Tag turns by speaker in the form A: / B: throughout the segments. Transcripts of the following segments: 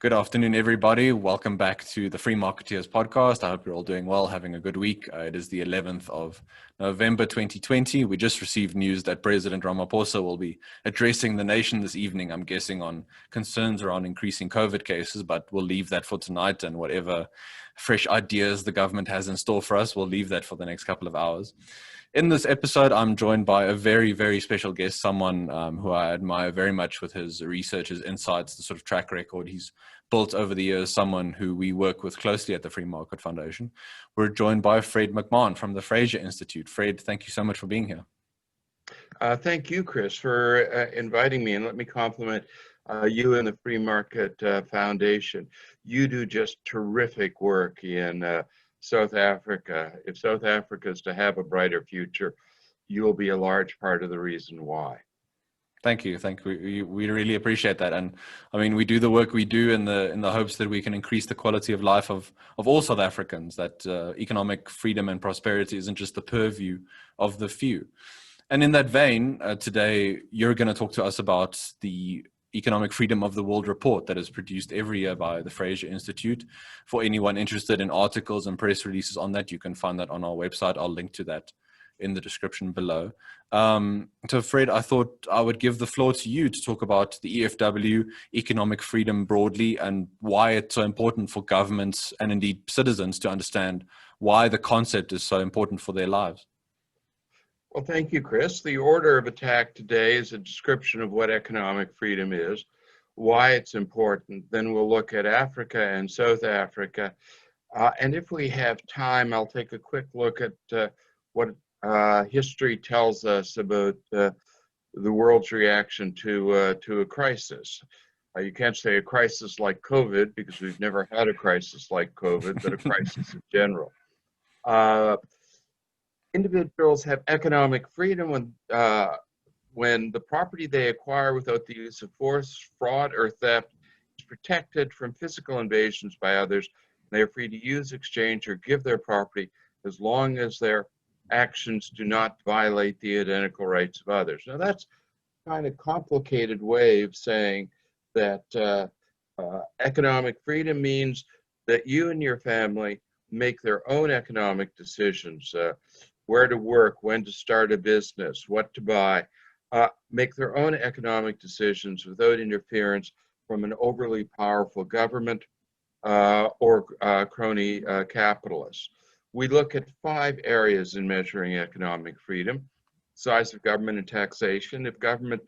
A: Good afternoon, everybody. Welcome back to the Free Marketeers podcast. I hope you're all doing well, having a good week. It is the 11th of November 2020. We just received news that President Ramaphosa will be addressing the nation this evening, I'm guessing on concerns around increasing COVID cases, but we'll leave that for tonight, and whatever fresh ideas the government has in store for us, we'll leave that for the next couple of hours. In this episode, I'm joined by a very, very special guest, someone who I admire very much with his research, his insights, the sort of track record he's built over the years, someone who we work with closely at the Free Market Foundation. We're joined by Fred McMahon from the Fraser Institute. Fred, thank you so much for being here.
B: Thank you, Chris, for inviting me, and let me compliment you and the Free Market Foundation. You do just terrific work in South Africa. If South Africa is to have a brighter future, you'll be a large part of the reason why.
A: Thank you. We really appreciate that. And I mean, we do the work we do in the hopes that we can increase the quality of life of all South Africans, that economic freedom and prosperity isn't just the purview of the few. And in that vein, today, you're going to talk to us about the Economic Freedom of the World report that is produced every year by the Fraser Institute. For anyone interested in articles and press releases on that, you can find that on our website. I'll link to that in the description below. So Fred, I thought I would give the floor to you to talk about the EFW, economic freedom broadly, and why it's so important for governments and indeed citizens to understand why the concept is so important for their lives.
B: Well, thank you, Chris. The order of attack today is a description of what economic freedom is, why it's important. Then we'll look at Africa and South Africa. And if we have time, I'll take a quick look at what history tells us about the world's reaction to a crisis. You can't say a crisis like COVID because we've never had a crisis like COVID, but a crisis in general. Individuals have economic freedom when the property they acquire without the use of force, fraud, or theft is protected from physical invasions by others. They are free to use, exchange, or give their property as long as their actions do not violate the identical rights of others. Now that's kind of complicated way of saying that economic freedom means that you and your family make their own economic decisions, where to work, when to start a business, what to buy, make their own economic decisions without interference from an overly powerful government or crony capitalists. We look at 5 areas in measuring economic freedom: size of government and taxation. If government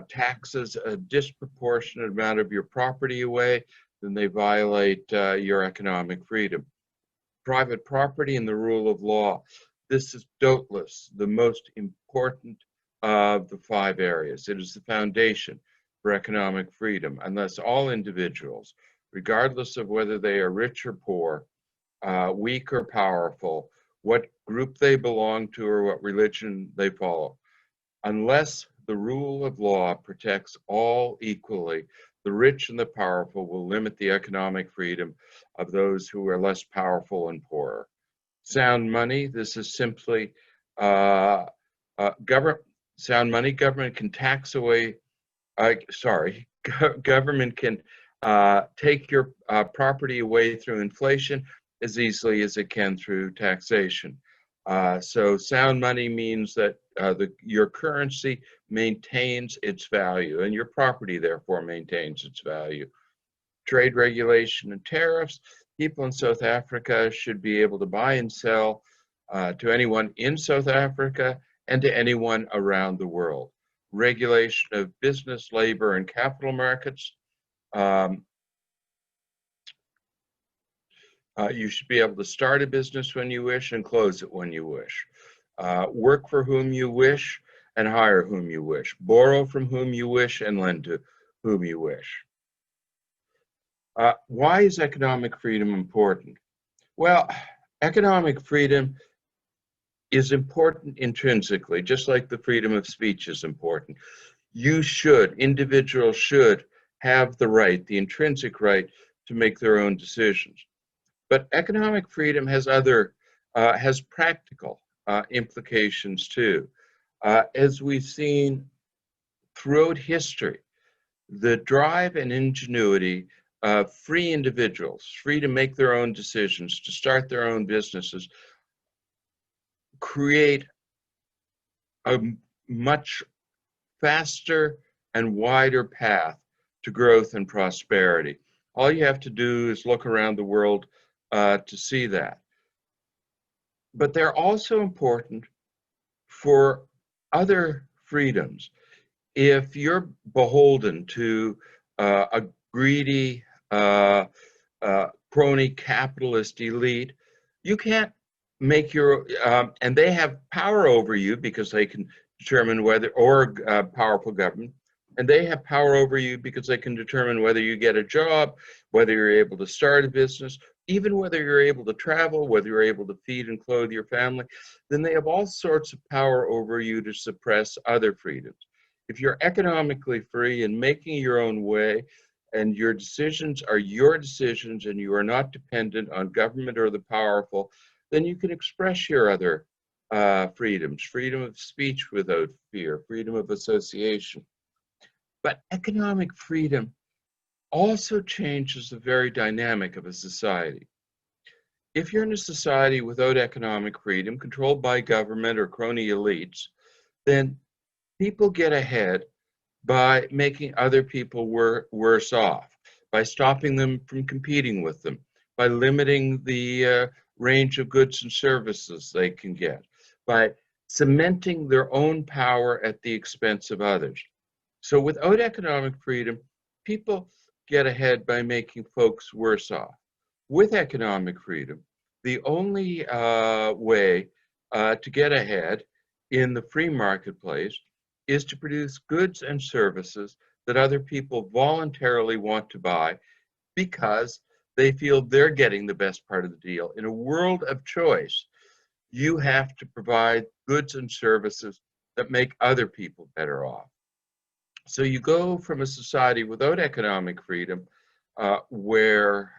B: taxes a disproportionate amount of your property away, then they violate your economic freedom. Private property and the rule of law. This is doubtless the most important of the 5 areas. It is the foundation for economic freedom, unless all individuals, regardless of whether they are rich or poor, weak or powerful, what group they belong to or what religion they follow, unless the rule of law protects all equally, the rich and the powerful will limit the economic freedom of those who are less powerful and poorer. Sound money, this is simply sound money. Government can tax away, government can take your property away through inflation as easily as it can through taxation. So sound money means that your currency maintains its value and your property therefore maintains its value. Trade regulation and tariffs. People in South Africa should be able to buy and sell to anyone in South Africa and to anyone around the world. Regulation of business, labor, and capital markets. You should be able to start a business when you wish and close it when you wish. Work for whom you wish and hire whom you wish. Borrow from whom you wish and lend to whom you wish. Why is economic freedom important? Well, economic freedom is important intrinsically, just like the freedom of speech is important. Individuals should have the right, the intrinsic right, to make their own decisions. But economic freedom has practical implications too. As we've seen throughout history, the drive and ingenuity free individuals, free to make their own decisions, to start their own businesses, create a much faster and wider path to growth and prosperity. All you have to do is look around the world to see that. But they're also important for other freedoms. If you're beholden to a greedy, crony capitalist elite, you can't make your, and they have power over you because they can determine whether, or powerful government, and they have power over you because they can determine whether you get a job, whether you're able to start a business, even whether you're able to travel, whether you're able to feed and clothe your family. Then they have all sorts of power over you to suppress other freedoms. If you're economically free and making your own way, and your decisions are your decisions and you are not dependent on government or the powerful, then you can express your other freedoms, freedom of speech without fear, freedom of association. But economic freedom also changes the very dynamic of a society. If you're in a society without economic freedom, controlled by government or crony elites, then people get ahead by making other people worse off, by stopping them from competing with them, by limiting the range of goods and services they can get, by cementing their own power at the expense of others. So without economic freedom, people get ahead by making folks worse off. With economic freedom, the only way to get ahead in the free marketplace is to produce goods and services that other people voluntarily want to buy because they feel they're getting the best part of the deal. In a world of choice, you have to provide goods and services that make other people better off. So you go from a society without economic freedom, where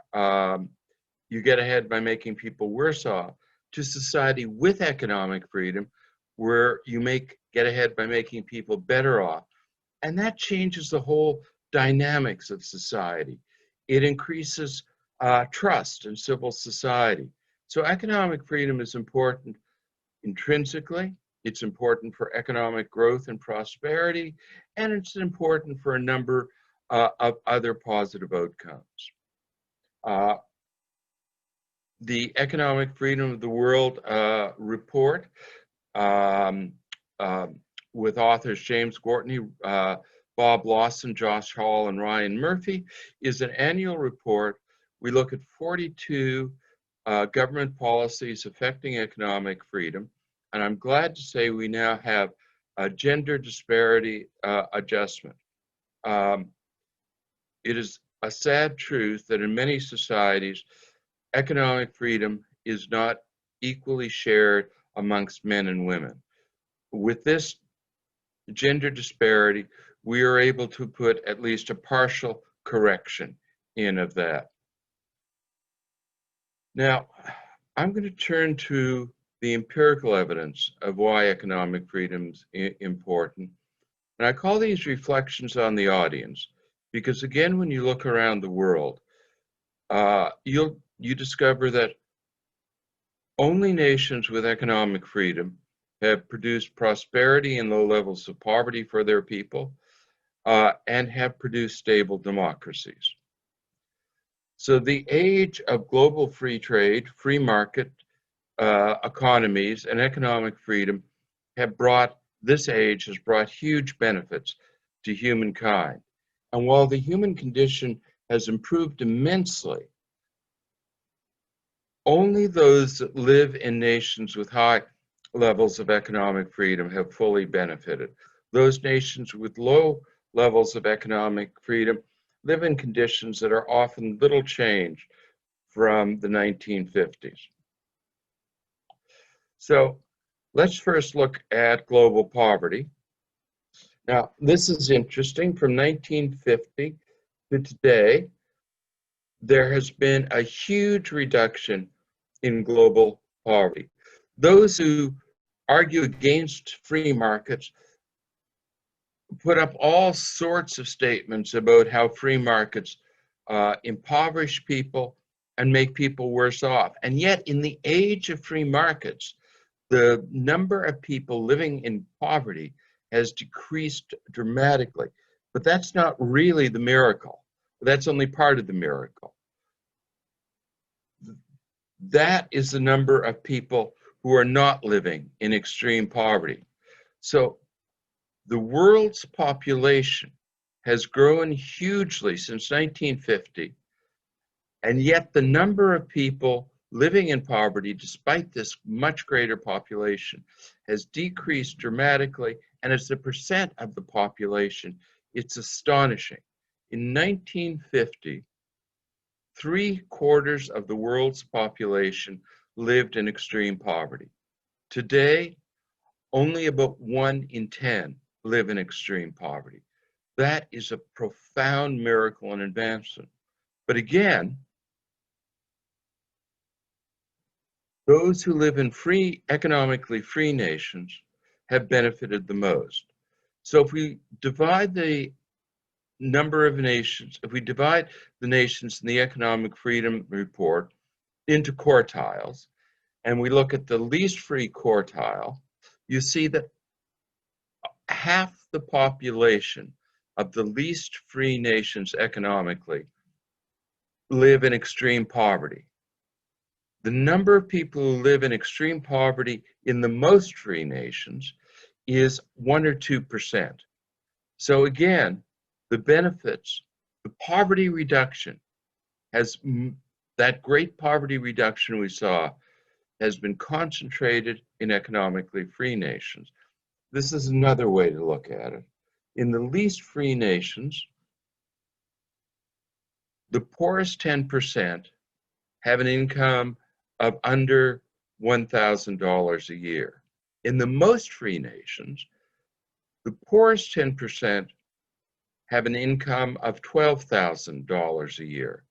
B: you get ahead by making people worse off, to society with economic freedom, where you get ahead by making people better off. And that changes the whole dynamics of society. It increases trust in civil society. So economic freedom is important intrinsically. It's important for economic growth and prosperity, and it's important for a number of other positive outcomes. The Economic Freedom of the World report, with authors James Gortney, Bob Lawson, Josh Hall, and Ryan Murphy, is an annual report. We look at 42 government policies affecting economic freedom. And I'm glad to say we now have a gender disparity adjustment. It is a sad truth that in many societies, economic freedom is not equally shared amongst men and women. With this gender disparity, we are able to put at least a partial correction in of that. Now, I'm going to turn to the empirical evidence of why economic freedom is important. And I call these reflections on the audience, because again, when you look around the world, you discover that only nations with economic freedom have produced prosperity and low levels of poverty for their people, and have produced stable democracies. So the age of global free trade, free market economies, and economic freedom this age has brought huge benefits to humankind. And while the human condition has improved immensely, only those that live in nations with high levels of economic freedom have fully benefited. Those nations with low levels of economic freedom live in conditions that are often little changed from the 1950s. So let's first look at global poverty. Now, this is interesting. From 1950 to today, there has been a huge reduction in global poverty. Those who argue against free markets put up all sorts of statements about how free markets impoverish people, and make people worse off. And yet, in the age of free markets, the number of people living in poverty has decreased dramatically. But that's not really the miracle. That's only part of the miracle. That is the number of people who are not living in extreme poverty. So the world's population has grown hugely since 1950, and yet the number of people living in poverty, despite this much greater population, has decreased dramatically, and as a percent of the population, it's astonishing. In 1950, 3/4 of the world's population lived in extreme poverty. Today, only about 1 in 10 live in extreme poverty. That is a profound miracle and advancement. But again, those who live in economically free nations have benefited the most. So if we divide the number of nations, if we divide the nations in the Economic Freedom Report into quartiles, and we look at the least free quartile, you see that half the population of the least free nations economically live in extreme poverty. The number of people who live in extreme poverty in the most free nations is 1 or 2%. So again, the benefits, the poverty reduction that great poverty reduction we saw has been concentrated in economically free nations. This is another way to look at it. In the least free nations, the poorest 10% have an income of under $1,000 a year. In the most free nations, the poorest 10% have an income of $12,000 a year.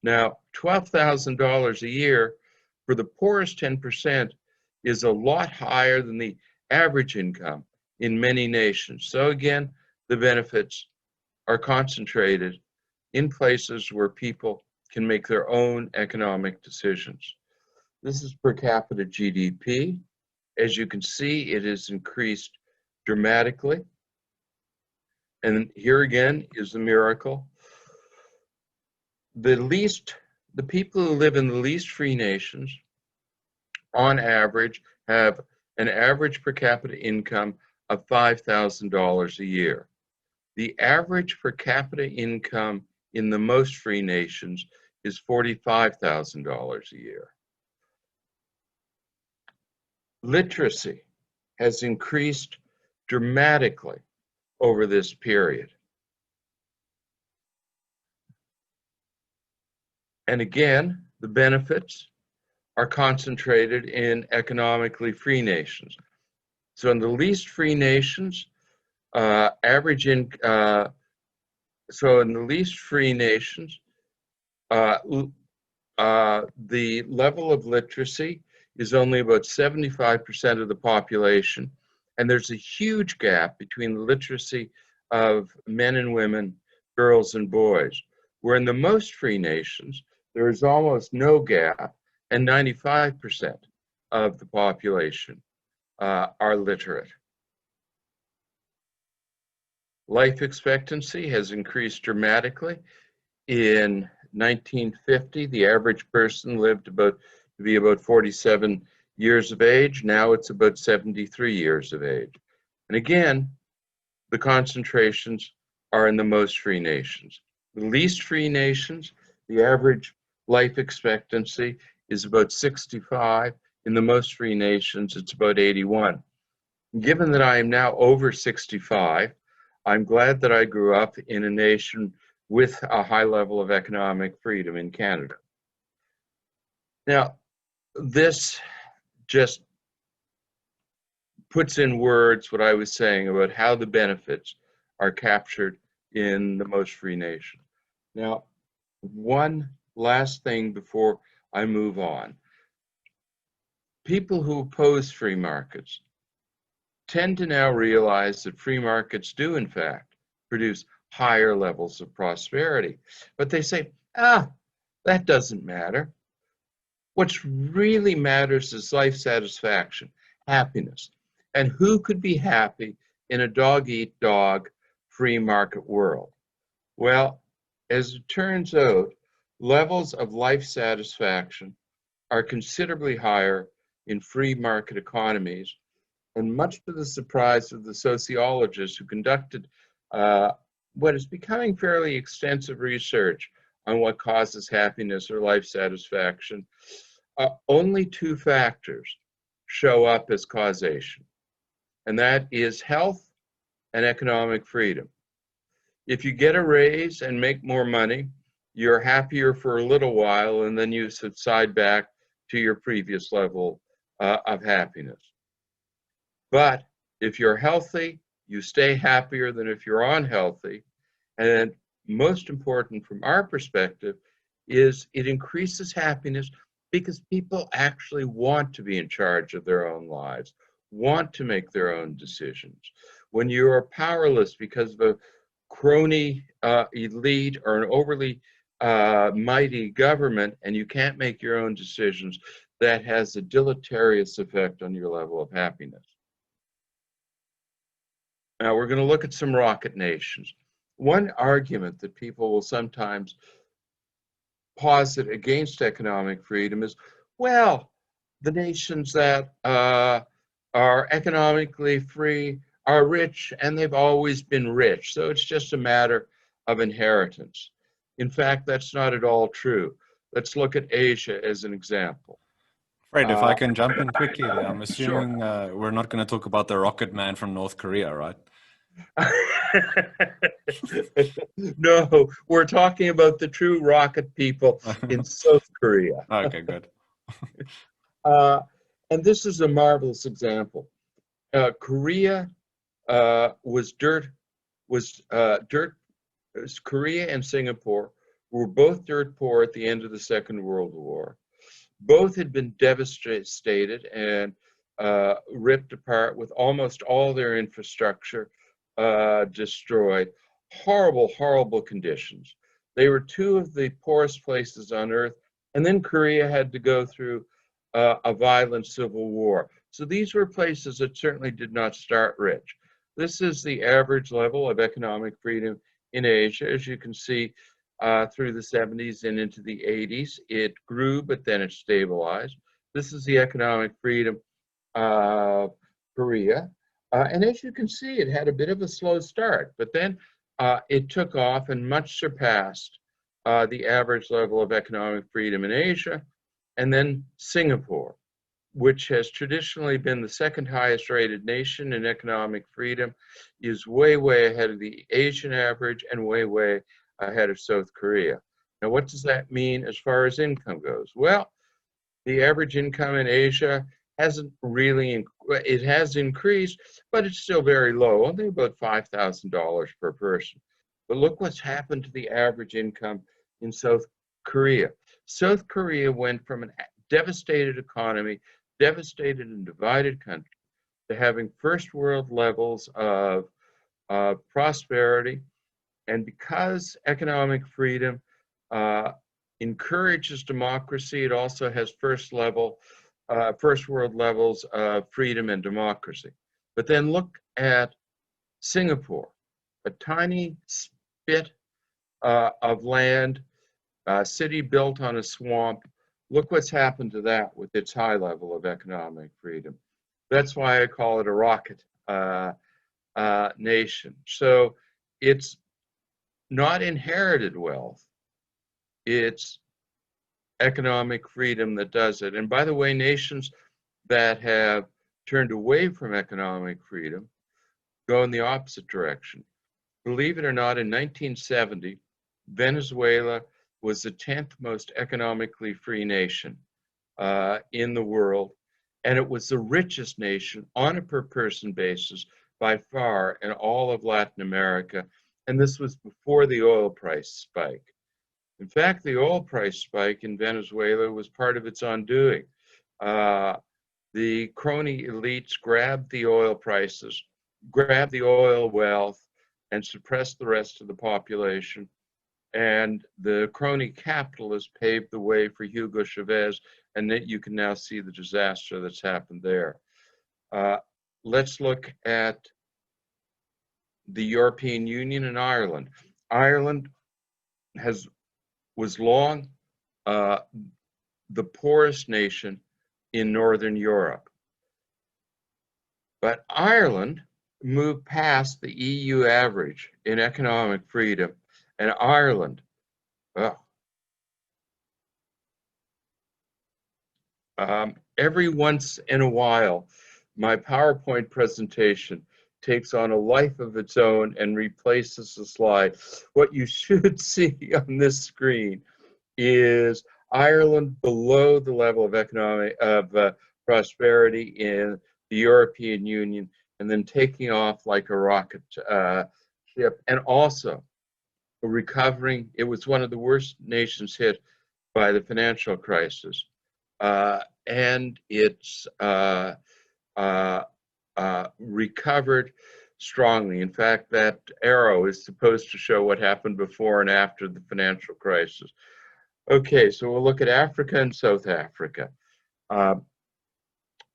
B: Now, $12,000 a year for the poorest 10% is a lot higher than the average income in many nations. So again, the benefits are concentrated in places where people can make their own economic decisions. This is per capita GDP. As you can see, it has increased dramatically. And here again is the miracle. The people who live in the least free nations, on average, have an average per capita income of $5,000 a year. The average per capita income in the most free nations is $45,000 a year. Literacy has increased dramatically over this period. And again, the benefits are concentrated in economically free nations. So in the least free nations, the level of literacy is only about 75% of the population, and there's a huge gap between the literacy of men and women, girls and boys, where in the most free nations, there is almost no gap, and 95% of the population are literate. Life expectancy has increased dramatically. In 1950, the average person lived to be about 47 years of age. Now it's about 73 years of age. And again, the concentrations are in the most free nations. The least free nations, the average life expectancy is about 65. In the most free nations, it's about 81. Given that I am now over 65, I'm glad that I grew up in a nation with a high level of economic freedom in Canada. Now, this just puts in words what I was saying about how the benefits are captured in the most free nation. Now, one last thing before I move on. People who oppose free markets tend to now realize that free markets do, in fact, produce higher levels of prosperity. But they say, that doesn't matter. What really matters is life satisfaction, happiness. And who could be happy in a dog-eat-dog free market world? Well, as it turns out, levels of life satisfaction are considerably higher in free market economies, and much to the surprise of the sociologists who conducted what is becoming fairly extensive research on what causes happiness or life satisfaction, only two factors show up as causation, and that is health and economic freedom. If you get a raise and make more money, you're happier for a little while, and then you subside back to your previous level of happiness. But if you're healthy, you stay happier than if you're unhealthy. And most important from our perspective is it increases happiness because people actually want to be in charge of their own lives, want to make their own decisions. When you are powerless because of a crony elite or an overly mighty government and you can't make your own decisions, that has a deleterious effect on your level of happiness. Now we're going to look at some rocket nations. One argument that people will sometimes posit against economic freedom is, well, the nations that are economically free are rich and they've always been rich, so it's just a matter of inheritance. In fact, that's not at all true. Let's look at Asia as an example.
A: Fred, if I can jump in quickly there, I'm
B: Sure.
A: assuming we're not going to talk about the rocket man from North Korea, right?
B: No, we're talking about the true rocket people in South Korea.
A: Okay, good.
B: And this is a marvelous example. Korea Korea and Singapore were both dirt poor at the end of the Second World War. Both had been devastated and ripped apart with almost all their infrastructure destroyed. Horrible, horrible conditions. They were two of the poorest places on earth, and then Korea had to go through a violent civil war. So these were places that certainly did not start rich. This is the average level of economic freedom in Asia. As you can see, through the 70s and into the 80s, it grew, but then it stabilized. This is the economic freedom of Korea. And as you can see, it had a bit of a slow start, but then it took off and much surpassed the average level of economic freedom in Asia. And then Singapore, which has traditionally been the second highest rated nation in economic freedom, is way, way ahead of the Asian average and way, way ahead of South Korea. Now, what does that mean as far as income goes? Well, the average income in Asia hasn't really, it has increased, but it's still very low, only about $5,000 per person. But look what's happened to the average income in South Korea. South Korea went from a devastated economy, devastated and divided country, to having first world levels of prosperity. And because economic freedom encourages democracy, it also has first world levels of freedom and democracy. But then look at Singapore, a tiny spit of land, a city built on a swamp. Look what's happened to that with its high level of economic freedom. That's why I call it a rocket nation. So it's not inherited wealth, it's economic freedom that does it. And by the way, nations that have turned away from economic freedom go in the opposite direction. Believe it or not, in 1970, Venezuela was the 10th most economically free nation in the world, and it was the richest nation on a per person basis by far in all of Latin America, and this was before the oil price spike. In fact, the oil price spike in Venezuela was part of its undoing. The crony elites grabbed the oil prices, grabbed the oil wealth, and suppressed the rest of the population. And the crony capitalists paved the way for Hugo Chavez, and that you can now see the disaster that's happened there. Let's look at the European Union and Ireland. Ireland was long the poorest nation in Northern Europe. But Ireland moved past the EU average in economic freedom, and Ireland, every once in a while, my PowerPoint presentation takes on a life of its own and replaces the slide. What you should see on this screen is Ireland below the level of economic prosperity in the European Union, and then taking off like a rocket ship, and also recovering. It was one of the worst nations hit by the financial crisis, and it's recovered strongly. In fact, that arrow is supposed to show what happened before and after the financial crisis. Okay, so we'll look at Africa and South Africa.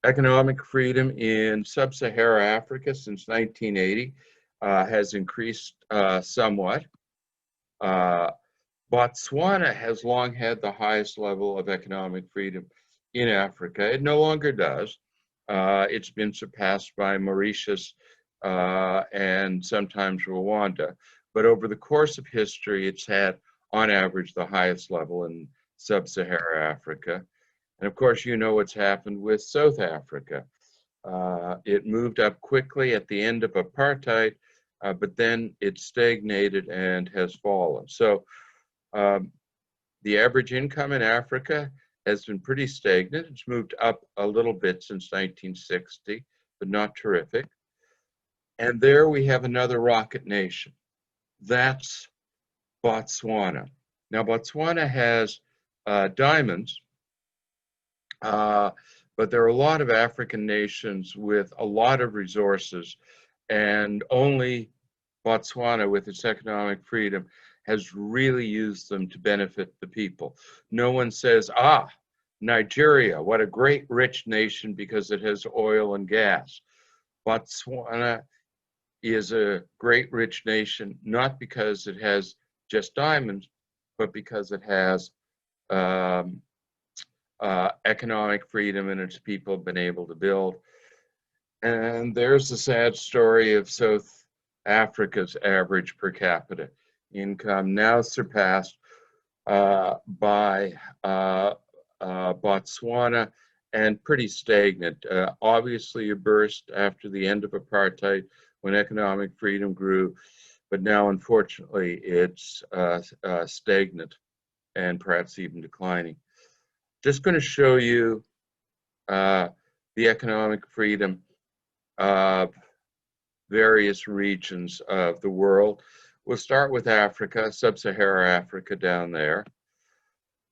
B: Economic freedom in sub-Saharan Africa since 1980 has increased somewhat. Botswana has long had the highest level of economic freedom in Africa. It no longer does. It's been surpassed by Mauritius and sometimes Rwanda. But over the course of history, it's had, on average, the highest level in sub-Saharan Africa. And of course, you know what's happened with South Africa. It moved up quickly at the end of apartheid, but then it stagnated and has fallen. So the average income in Africa has been pretty stagnant. It's moved up a little bit since 1960, but not terrific. And there we have another rocket nation. That's Botswana. Now, Botswana has diamonds, but there are a lot of African nations with a lot of resources, and only Botswana, with its economic freedom, has really used them to benefit the people. No one says, Nigeria, what a great rich nation because it has oil and gas. Botswana is a great rich nation, not because it has just diamonds, but because it has economic freedom and its people have been able to build. And there's the sad story of South Africa's average per capita income, now surpassed by Botswana, and pretty stagnant. Obviously a burst after the end of apartheid when economic freedom grew, but now unfortunately it's stagnant and perhaps even declining. Just going to show you the economic freedom of various regions of the world. We'll start with Africa, sub-Saharan Africa down there.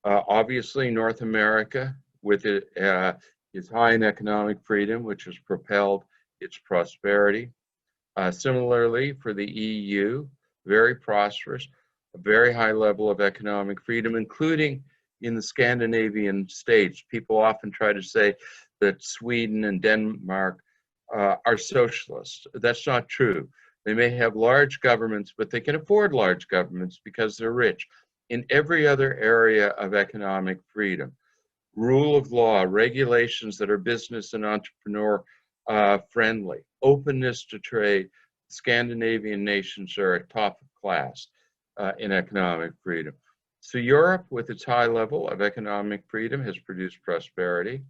B: Obviously North America with its high in economic freedom, which has propelled its prosperity. Similarly for the EU, very prosperous, a very high level of economic freedom, including in the Scandinavian states. People often try to say that Sweden and Denmark are socialist. That's not true. They may have large governments, but they can afford large governments because they're rich. In every other area of economic freedom, rule of law, regulations that are business and entrepreneur friendly, openness to trade, Scandinavian nations are at top of class in economic freedom. So Europe, with its high level of economic freedom, has produced prosperity.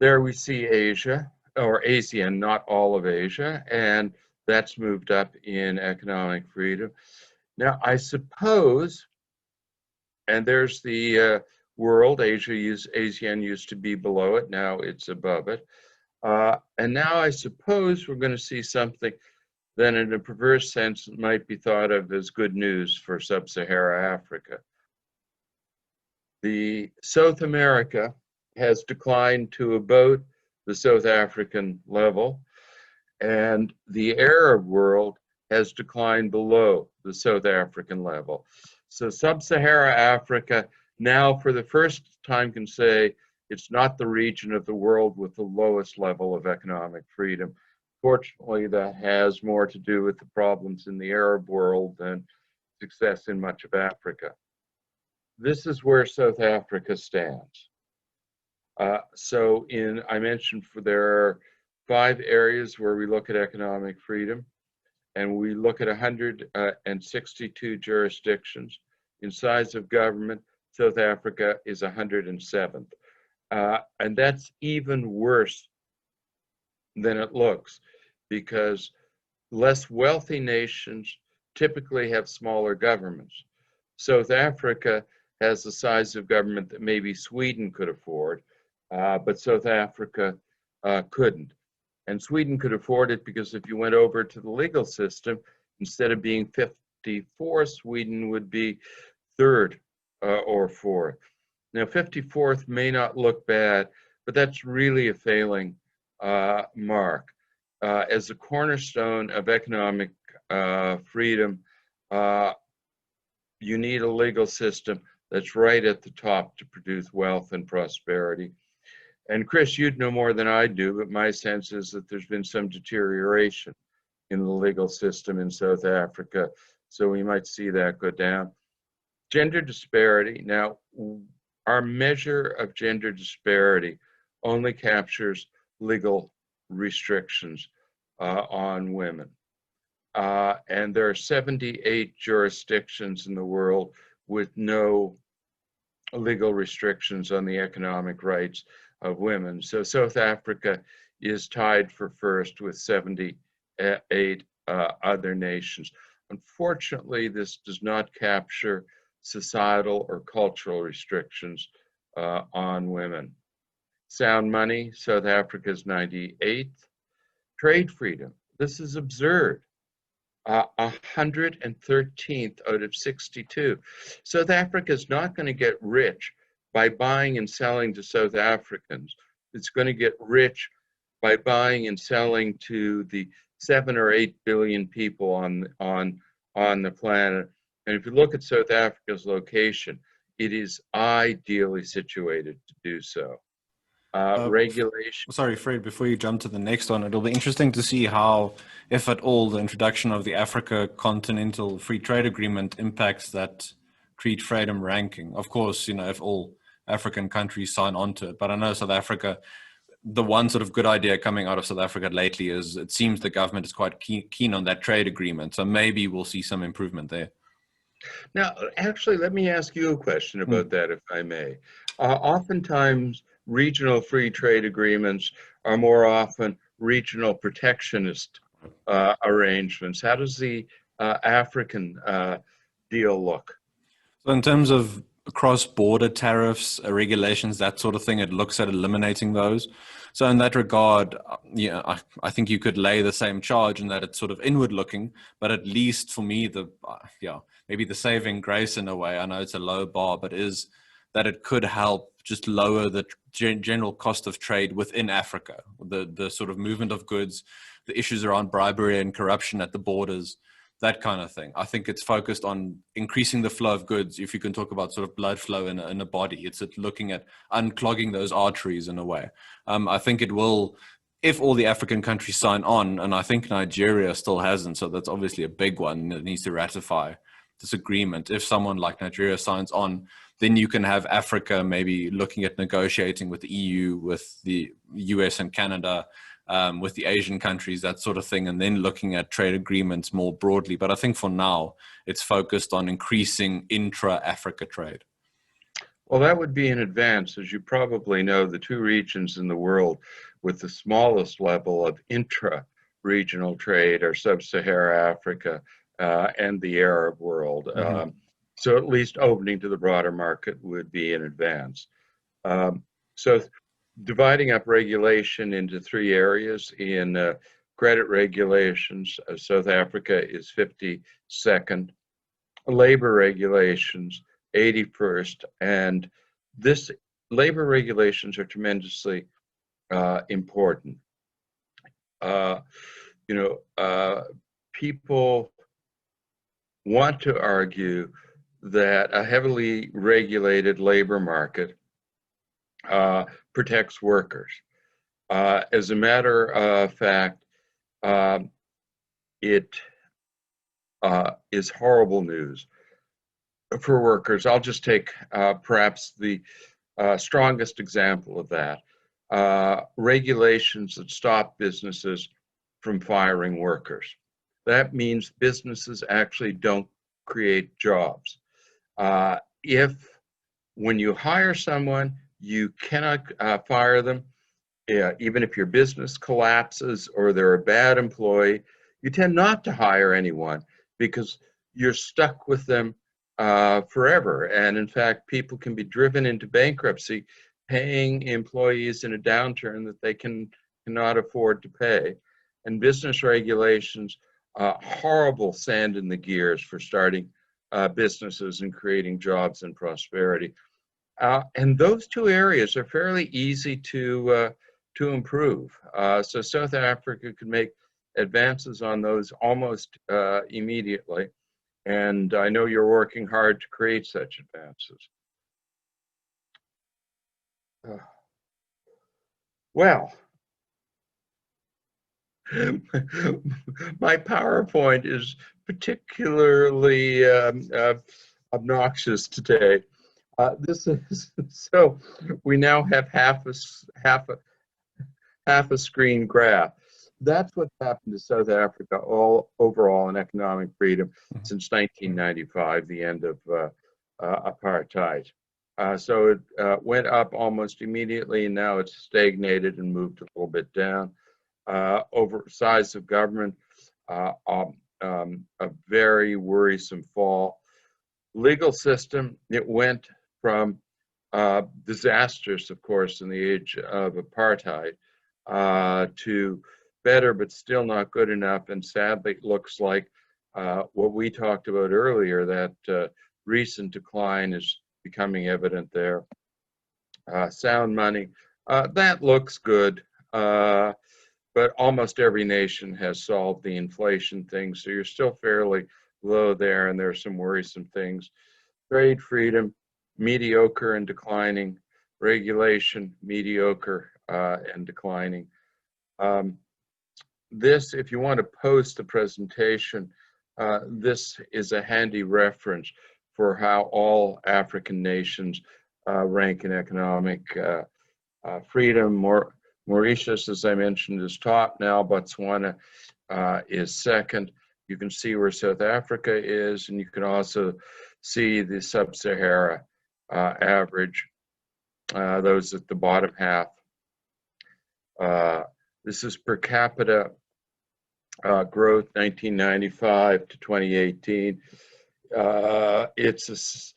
B: There we see Asia, or ASEAN, not all of Asia, and that's moved up in economic freedom. Now, I suppose, and there's the world, ASEAN used to be below it, now it's above it. And now I suppose we're going to see something that in a perverse sense might be thought of as good news for sub-Saharan Africa. The South America has declined to about the South African level, and the Arab world has declined below the South African level. So sub-Sahara Africa now for the first time can say it's not the region of the world with the lowest level of economic freedom. Fortunately, that has more to do with the problems in the Arab world than success in much of Africa. This is where South Africa stands. I mentioned there are 5 areas where we look at economic freedom, and we look at 162 jurisdictions. In size of government, South Africa is 107th. And that's even worse than it looks, because less wealthy nations typically have smaller governments. South Africa has the size of government that maybe Sweden could afford, but South Africa couldn't. And Sweden could afford it because if you went over to the legal system, instead of being 54th, Sweden would be 3rd or 4th. Now, 54th may not look bad, but that's really a failing mark. As a cornerstone of economic freedom, you need a legal system that's right at the top to produce wealth and prosperity. And Chris, you'd know more than I do, but my sense is that there's been some deterioration in the legal system in South Africa, so we might see that go down. Gender disparity. Now, our measure of gender disparity only captures legal restrictions on women. And there are 78 jurisdictions in the world with no legal restrictions on the economic rights of women. So South Africa is tied for first with 78 other nations. Unfortunately, this does not capture societal or cultural restrictions on women. Sound money, South Africa's 98th. Trade freedom, this is absurd. 113th out of 62. South Africa is not going to get rich by buying and selling to South Africans. It's going to get rich by buying and selling to the 7 or 8 billion people on the planet. And if you look at South Africa's location, it is ideally situated to do so. Regulation.
A: Sorry, Fred, before you jump to the next one, it'll be interesting to see how, if at all, the introduction of the Africa Continental Free Trade Agreement impacts that trade freedom ranking. Of course, if all African countries sign on to it, but I know South Africa, the one sort of good idea coming out of South Africa lately is it seems the government is quite keen on that trade agreement. So maybe we'll see some improvement there.
B: Now, actually, let me ask you a question about that, if I may. Oftentimes, regional free trade agreements are more often regional protectionist arrangements. How does the African deal look?
A: So in terms of cross-border tariffs, regulations, that sort of thing, it looks at eliminating those. So in that regard, I think you could lay the same charge in that it's sort of inward-looking, but at least for me, maybe the saving grace in a way, I know it's a low bar, but is that it could help just lower the general cost of trade within Africa, the sort of movement of goods, the issues around bribery and corruption at the borders, that kind of thing. I think it's focused on increasing the flow of goods. If you can talk about sort of blood flow in a body, it's looking at unclogging those arteries in a way. I think it will, if all the African countries sign on, and I think Nigeria still hasn't, so that's obviously a big one that needs to ratify this agreement. If someone like Nigeria signs on, then you can have Africa maybe looking at negotiating with the EU, with the US and Canada, with the Asian countries, that sort of thing, and then looking at trade agreements more broadly. But I think for now, it's focused on increasing intra-Africa trade.
B: Well, that would be an advance. As you probably know, the two regions in the world with the smallest level of intra-regional trade are sub-Saharan Africa and the Arab world. Mm-hmm. So at least opening to the broader market would be an advance. So dividing up regulation into 3 areas. In credit regulations, South Africa is 52nd. Labor regulations, 81st. And this labor regulations are tremendously important. people want to argue that a heavily regulated labor market protects workers. As a matter of fact, it is horrible news for workers. I'll just take perhaps the strongest example of that. Regulations that stop businesses from firing workers. That means businesses actually don't create jobs. If when you hire someone, you cannot fire them, even if your business collapses or they're a bad employee, you tend not to hire anyone because you're stuck with them forever. And in fact, people can be driven into bankruptcy paying employees in a downturn that they cannot afford to pay. And business regulations, horrible sand in the gears for starting businesses and creating jobs and prosperity. And those two areas are fairly easy to improve. So South Africa could make advances on those almost immediately. And I know you're working hard to create such advances. Well, my PowerPoint is particularly obnoxious today. This is so we now have half a screen graph. That's what's happened to South Africa overall in economic freedom since 1995, the end of apartheid. So it went up almost immediately, and now it's stagnated and moved a little bit down. Over size of government, a very worrisome fall. Legal system, it went from disastrous, of course, in the age of apartheid to better, but still not good enough. And sadly, it looks like what we talked about earlier, that recent decline is becoming evident there. Sound money, that looks good, but almost every nation has solved the inflation thing, so you're still fairly low there, and there are some worrisome things. Trade freedom, mediocre and declining. Regulation, mediocre and declining. This, if you want to post the presentation, this is a handy reference for how all African nations rank in economic freedom. Mauritius, as I mentioned, is top now. Botswana is second. You can see where South Africa is, and you can also see the sub-Sahara average, those at the bottom half. This is per capita growth, 1995 to 2018. It's,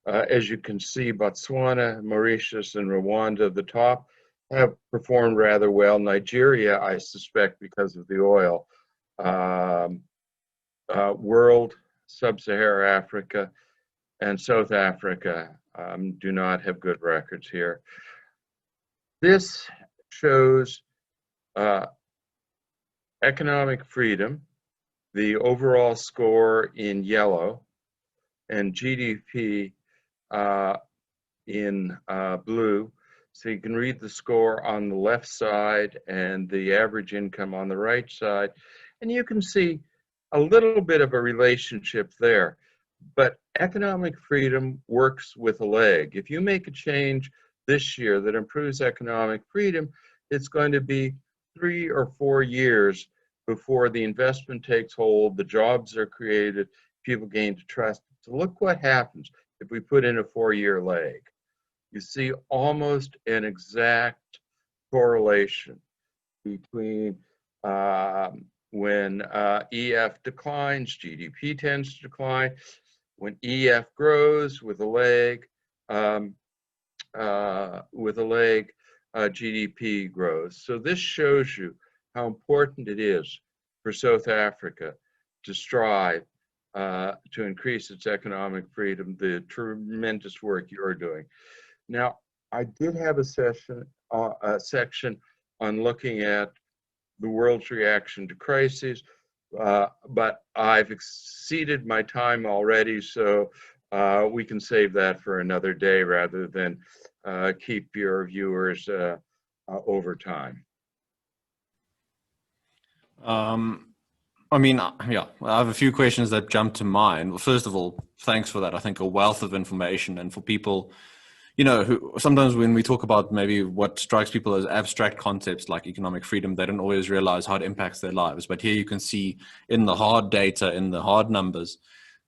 B: as you can see, Botswana, Mauritius, and Rwanda, the top, have performed rather well. Nigeria, I suspect, because of the oil. World, Sub-Saharan Africa, and South Africa do not have good records here. This shows economic freedom, the overall score in yellow, and GDP in blue. So you can read the score on the left side and the average income on the right side, and you can see a little bit of a relationship there. But economic freedom works with a lag. If you make a change this year that improves economic freedom, it's going to be 3 or 4 years before the investment takes hold, the jobs are created, people gain to trust. So look what happens if we put in a 4-year lag. You see almost an exact correlation between when EF declines, GDP tends to decline. When EF grows with a lag, GDP grows. So this shows you how important it is for South Africa to strive to increase its economic freedom, the tremendous work you're doing. Now, I did have a section on looking at the world's reaction to crises. but I've exceeded my time already, so we can save that for another day rather than keep your viewers over time.
A: I mean, yeah, I have a few questions that jump to mind. Well, first of all, thanks for that. I think a wealth of information, and for people, you know, who sometimes when we talk about maybe what strikes people as abstract concepts like economic freedom, they don't always realize how it impacts their lives. But here you can see in the hard data, in the hard numbers,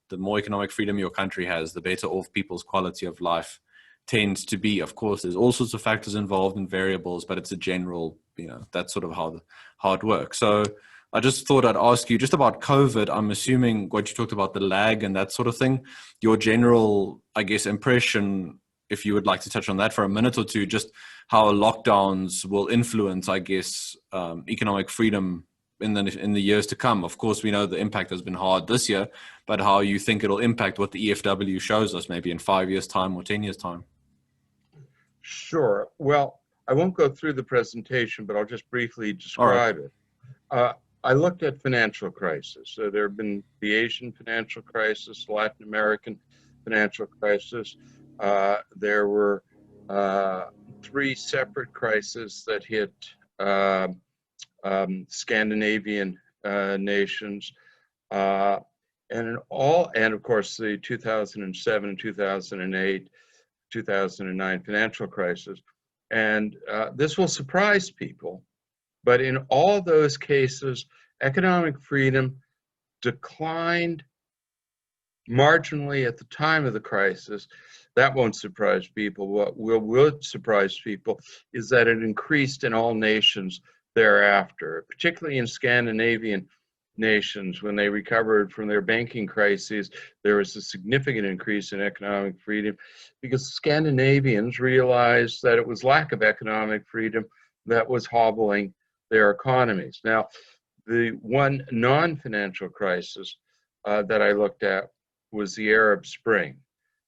A: the more economic freedom your country has, the better off people's quality of life tends to be. Of course, there's all sorts of factors involved and variables, but it's a general, you know, that's sort of how it works. So I just thought I'd ask you just about COVID. I'm assuming what you talked about, the lag and that sort of thing, your general, I guess, impression, if you would like to touch on that for a minute or two, just how lockdowns will influence, I guess, economic freedom in the years to come. Of course, we know the impact has been hard this year, but how you think it'll impact what the EFW shows us maybe in 5 years' time or 10 years' time.
B: Sure. Well, I won't go through the presentation, but I'll just briefly describe it. I looked at financial crisis. So there have been the Asian financial crisis, Latin American financial crisis. There were 3 separate crises that hit Scandinavian nations, and of course the 2007, 2008, 2009 financial crisis. And this will surprise people, but in all those cases, economic freedom declined marginally at the time of the crisis. That won't surprise people. What will surprise people is that it increased in all nations thereafter, particularly in Scandinavian nations. When they recovered from their banking crises, there was a significant increase in economic freedom because Scandinavians realized that it was lack of economic freedom that was hobbling their economies. Now, the one non-financial crisis that I looked at was the Arab Spring.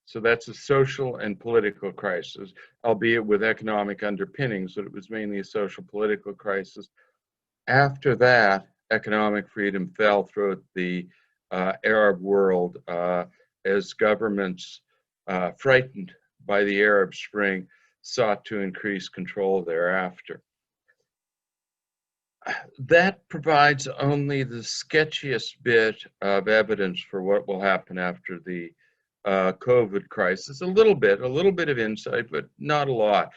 B: So that's a social and political crisis, albeit with economic underpinnings, but it was mainly a social political crisis. After that, economic freedom fell throughout the Arab world as governments, frightened by the Arab Spring, sought to increase control thereafter. That provides only the sketchiest bit of evidence for what will happen after the COVID crisis. A little bit of insight, but not a lot.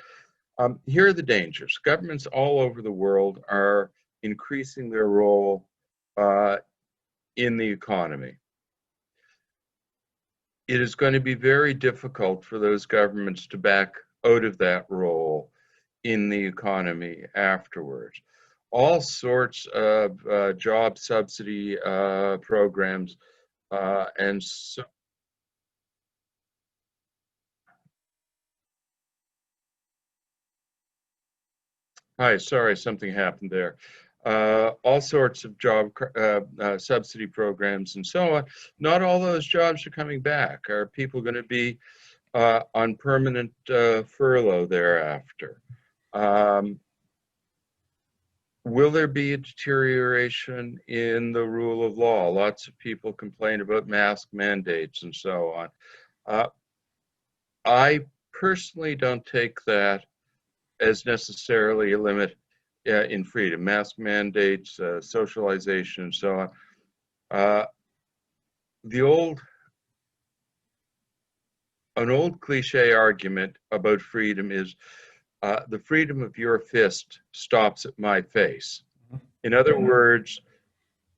B: Here are the dangers. Governments all over the world are increasing their role in the economy. It is going to be very difficult for those governments to back out of that role in the economy afterwards. All sorts of job subsidy programs and so. Hi, sorry, something happened there. All sorts of job subsidy programs and so on. Not all those jobs are coming back. Are people going to be on permanent furlough thereafter? Will there be a deterioration in the rule of law? Lots of people complain about mask mandates and so on. I personally don't take that as necessarily a limit in freedom. Mask mandates, socialization, and so on. An old cliche argument about freedom is the freedom of your fist stops at my face. In other words,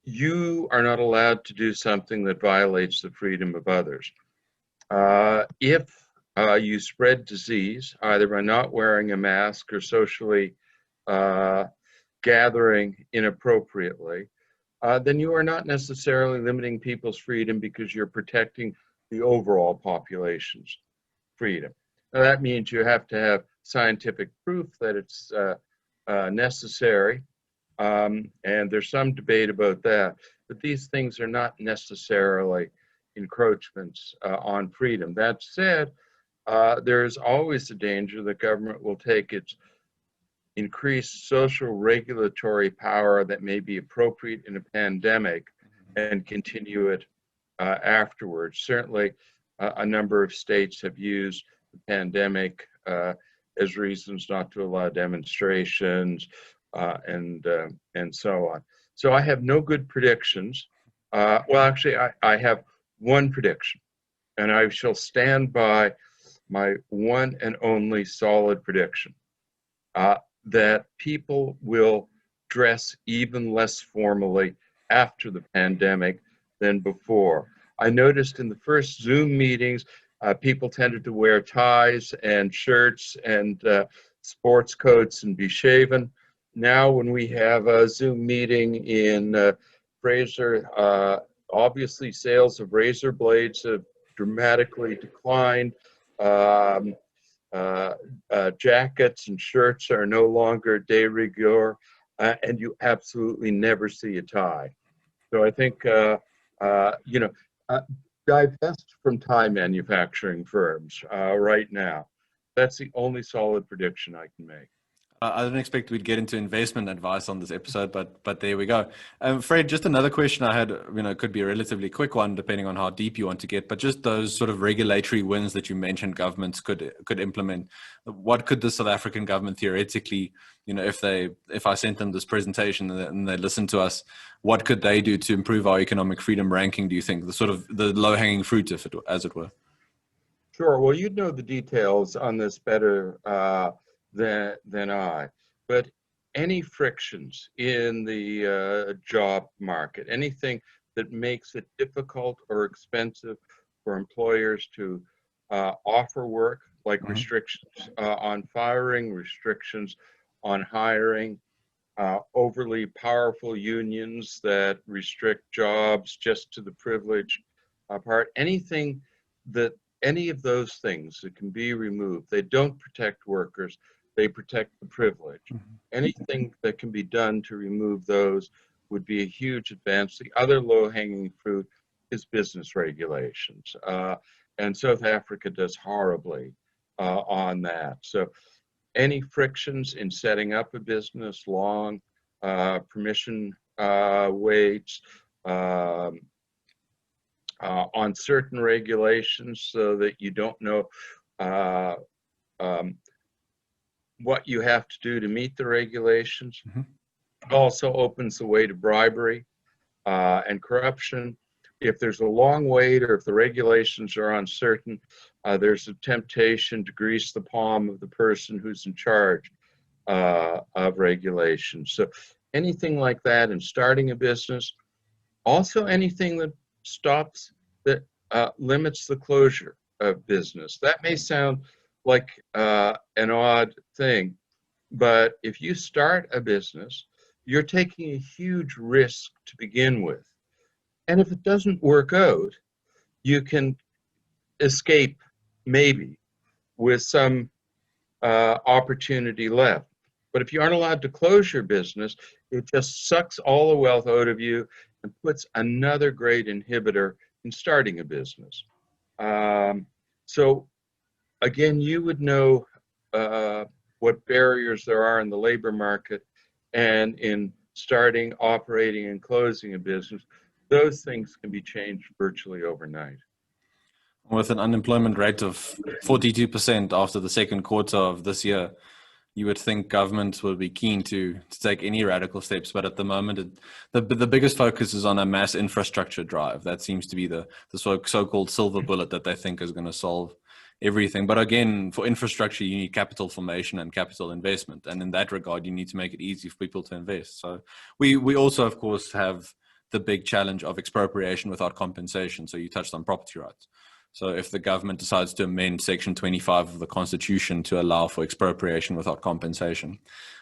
B: you are not allowed to do something that violates the freedom of others. If you spread disease, either by not wearing a mask or socially gathering inappropriately, then you are not necessarily limiting people's freedom because you're protecting the overall population's freedom. Now, that means you have to have scientific proof that it's necessary, and there's some debate about that, but these things are not necessarily encroachments on freedom. That said, there is always the danger that government will take its increased social regulatory power that may be appropriate in a pandemic and continue it afterwards. Certainly, a number of states have used the pandemic as reasons not to allow demonstrations and so on. So I have no good predictions. Well, actually, I have one prediction, and I shall stand by my one and only solid prediction, that people will dress even less formally after the pandemic than before. I noticed in the first Zoom meetings, people tended to wear ties and shirts and sports coats and be shaven. Now, when we have a Zoom meeting in Fraser, obviously sales of razor blades have dramatically declined. Jackets and shirts are no longer de rigueur, and you absolutely never see a tie. So I think, divest from tie manufacturing firms right now. That's the only solid prediction I can make.
A: I didn't expect we'd get into investment advice on this episode, but there we go. Fred, just another question I had, could be a relatively quick one, depending on how deep you want to get, but just those sort of regulatory wins that you mentioned governments could implement. What could the South African government theoretically, if I sent them this presentation and they listen to us, what could they do to improve our economic freedom ranking, do you think? The sort of the low-hanging fruit, as it were.
B: Sure. Well, you'd know the details on this better than I, but any frictions in the job market, anything that makes it difficult or expensive for employers to offer work, like restrictions on firing, restrictions on hiring, overly powerful unions that restrict jobs just to the privileged part, any of those things that can be removed, they don't protect workers, they protect the privileged. Anything that can be done to remove those would be a huge advance. The other low-hanging fruit is business regulations. And South Africa does horribly on that. So any frictions in setting up a business, long permission waits, on certain regulations so that you don't know what you have to do to meet the regulations. It also opens the way to bribery and corruption. If there's a long wait or if the regulations are uncertain, there's a temptation to grease the palm of the person who's in charge of regulations. So anything like that in starting a business, also anything that limits the closure of business. That may sound like an odd thing, but if you start a business, you're taking a huge risk to begin with. And if it doesn't work out, you can escape maybe with some opportunity left. But if you aren't allowed to close your business, it just sucks all the wealth out of you and puts another great inhibitor in starting a business. So again, you would know what barriers there are in the labor market and in starting, operating, and closing a business. Those things can be changed virtually overnight.
A: With an unemployment rate of 42% after the second quarter of this year, you would think government will be keen to take any radical steps, but at the moment, the biggest focus is on a mass infrastructure drive. That seems to be the so-called silver bullet that they think is going to solve everything. But again, for infrastructure, you need capital formation and capital investment. And in that regard, you need to make it easy for people to invest. So we also, of course, have the big challenge of expropriation without compensation. So you touched on property rights. So if the government decides to amend Section 25 of the Constitution to allow for expropriation without compensation,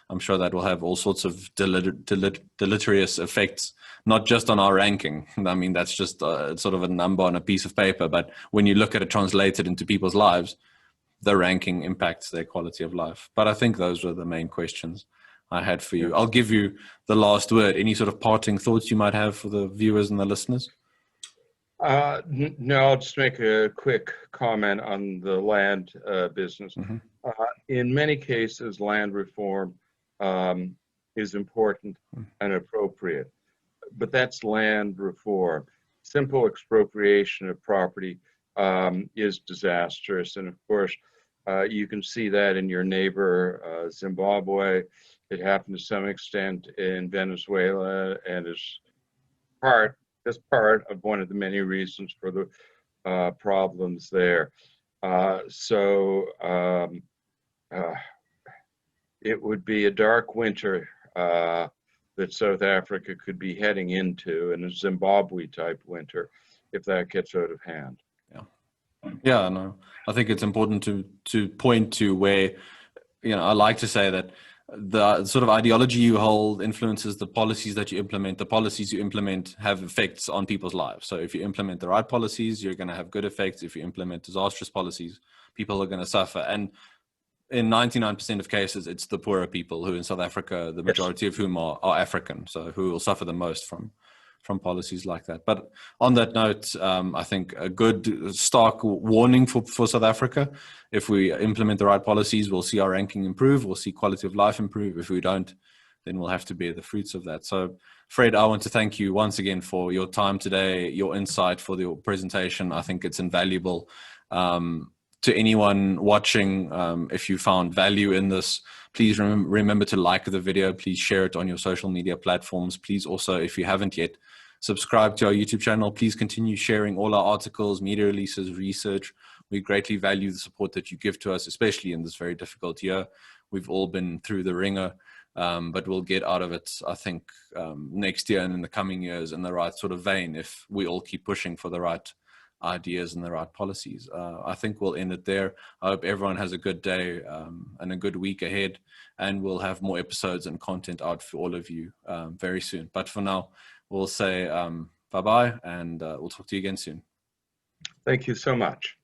A: I'm sure that will have all sorts of deleterious effects, not just on our ranking. I mean, that's just sort of a number on a piece of paper. But when you look at it translated into people's lives, the ranking impacts their quality of life. But I think those were the main questions I had for you. I'll give you the last word. Any sort of parting thoughts you might have for the viewers and the listeners?
B: No, I'll just make a quick comment on the land business. In many cases, land reform is important and appropriate. But that's land reform. Simple expropriation of property is disastrous. And of course, you can see that in your neighbor, Zimbabwe. It happened to some extent in Venezuela, and is part of one of the many reasons for the problems there. It would be a dark winter that South Africa could be heading into, and a Zimbabwe type winter if that gets out of hand.
A: Yeah, no, I think it's important to point to where, I like to say that the sort of ideology you hold influences the policies that you implement. The policies you implement have effects on people's lives. So if you implement the right policies, you're going to have good effects. If you implement disastrous policies, people are going to suffer. And in 99% of cases, it's the poorer people who in South Africa, the majority of whom are African, so who will suffer the most from policies like that. But on that note, I think a good stark warning for South Africa: if we implement the right policies, we'll see our ranking improve, we'll see quality of life improve. If we don't, then we'll have to bear the fruits of that. So Fred, I want to thank you once again for your time today, your insight, for your presentation. I think it's invaluable. To anyone watching, if you found value in this, please remember to like the video. Please share it on your social media platforms. Please also, if you haven't yet, subscribe to our YouTube channel. Please continue sharing all our articles, media releases, research. We greatly value the support that you give to us, especially in this very difficult year. We've all been through the ringer, but we'll get out of it, I think, next year and in the coming years in the right sort of vein if we all keep pushing for the right ideas and the right policies. I think we'll end it there. I hope everyone has a good day and a good week ahead, and we'll have more episodes and content out for all of you very soon. But for now, we'll say bye-bye, and we'll talk to you again soon.
B: Thank you so much.